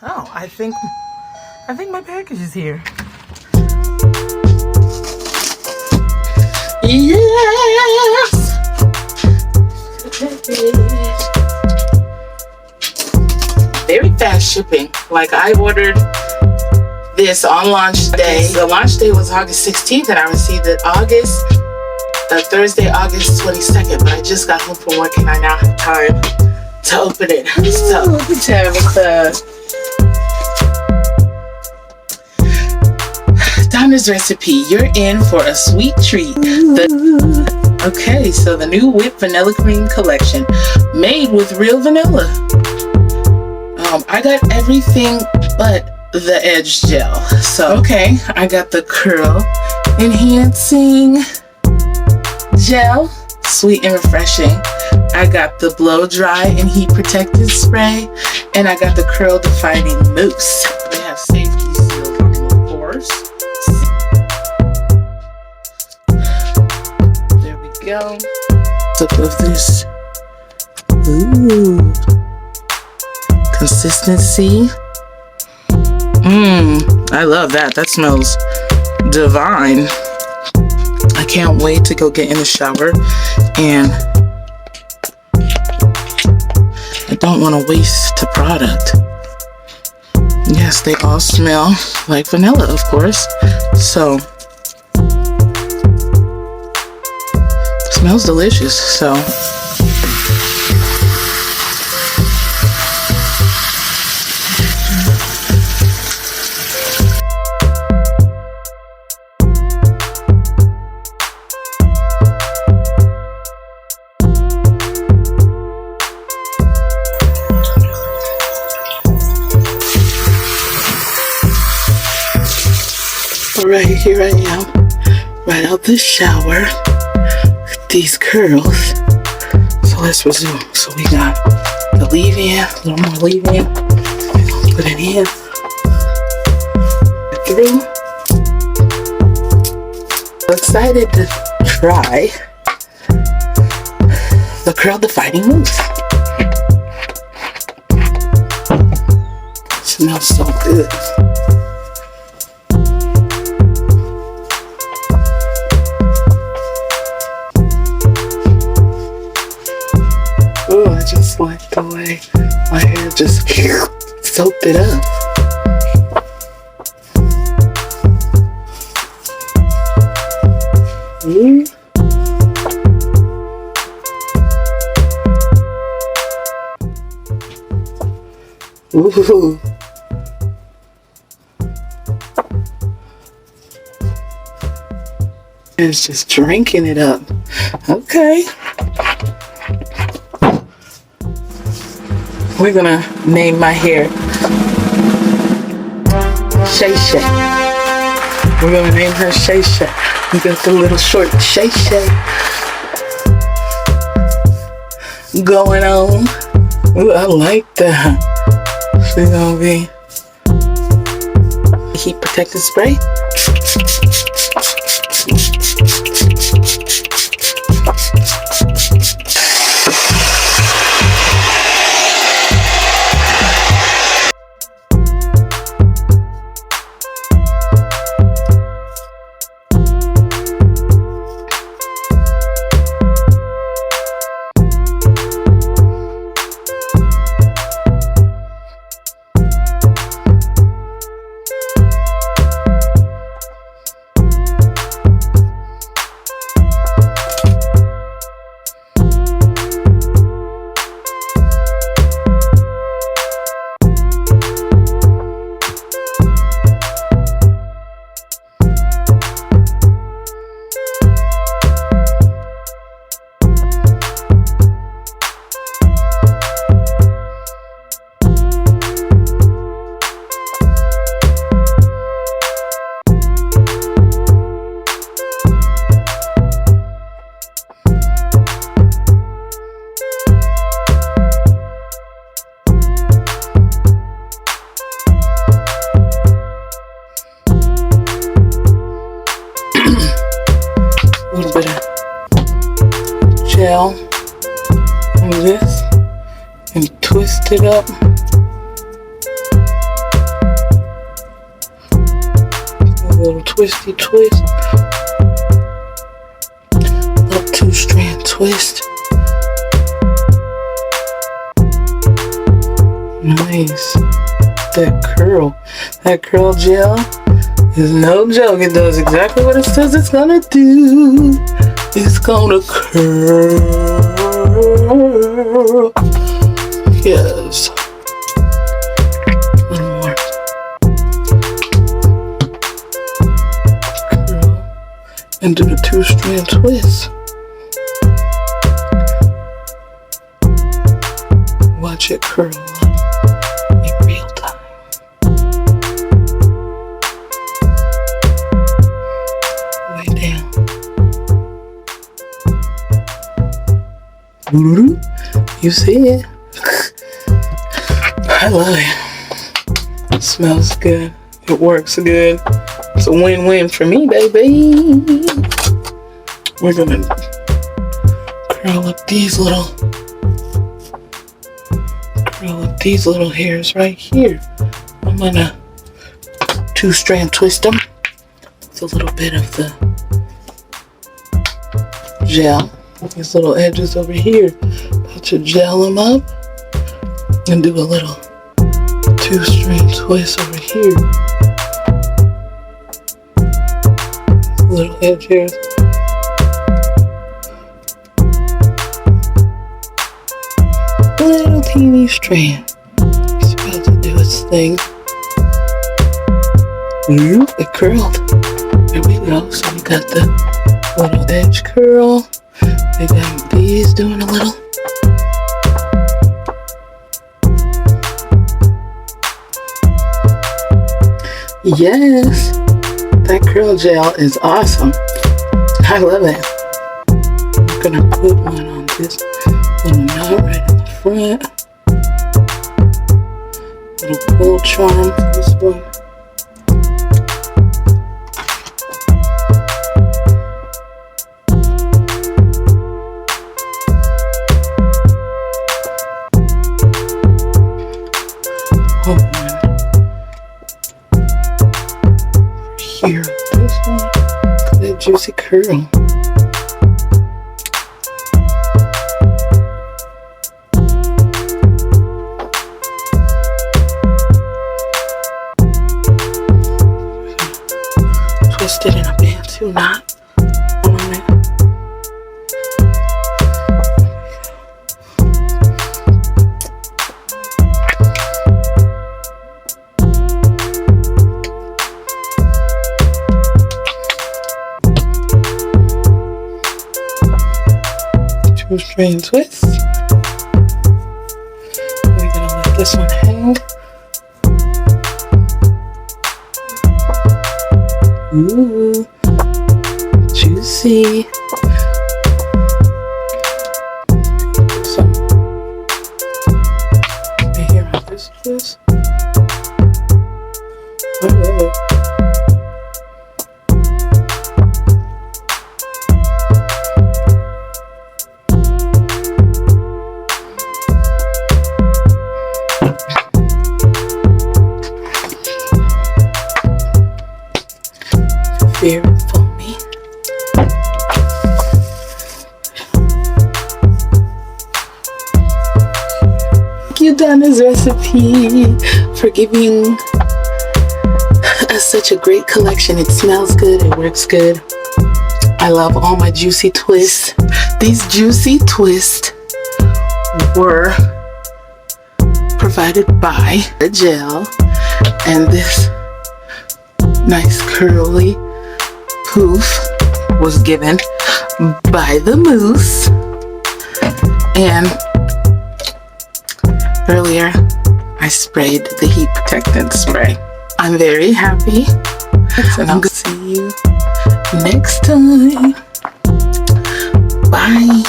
Oh, I think my package is here. Yes. Very fast shipping. Like, I ordered this on launch day. The launch day was August 16th, and I received it Thursday, August 22nd. But I just got home from work, and I now have time to open it. So, Tabitha. Donna's Recipe, you're in for a sweet treat. Okay, so the new whipped vanilla cream collection, made with real vanilla. I got everything but the edge gel. So, okay, I got the curl enhancing gel, sweet and refreshing. I got the blow dry and heat protected spray, and I got the curl defining mousse. They have safety seals on them, of course. There we go. Look of this. Ooh. Consistency. I love that. That smells divine. I can't wait to go get in the shower, and I don't want to waste the product. Yes, they all smell like vanilla, of course. So, it smells delicious. So, right, here I am, right out the shower with these curls. So let's resume. So we got the leave-in, a little more leave-in. Put it in, through. I'm excited to try the curl defining mousse. It smells so good. Oh, I just like the way my hair just soaked it up. Ooh. It's just drinking it up. Okay. We're gonna name my hair SHA SHA. We're gonna name her SHA SHA. We got the little short SHA SHA going on. Ooh, I like that. She's gonna be heat protected spray. gel like this and twist it up little twisty twist. Little 2-strand twist. Nice. That curl gel is no joke. It does exactly what it says it's gonna do. It's gonna curl. Yes. A little more. Curl. And do the 2-strand twist. Watch it curl up in real time. Way down. You see it? I love it. It smells good. It works good. It's a win-win for me, baby. We're gonna curl up these little hairs right here. I'm gonna 2-strand twist them with a little bit of the gel. These little edges over here. About to gel them up and do a little 2-strand twist over here. Little edge hairs. Little teeny strand. It's about to do its thing. It curled. There we go. So we got the little edge curl. We got these doing a little. Yes, that curl gel is awesome. I love it. I'm gonna put one on this little knot right in the front. Little pull charm for this one. Here, this one, that juicy curl. Twist it in a band-two knot on it. Two-strand twist. We're gonna let this one hang. Ooh, juicy. Some right here on this twist. Oh. Very foamy. Thank you, Donna's Recipe, for giving us such a great collection. It smells good, it works good. I love all my juicy twists. These juicy twists were provided by the gel and this nice curly poof was given by the Mousse. And earlier I sprayed the heat protectant spray. I'm very happy, and I'll see you next time. Bye.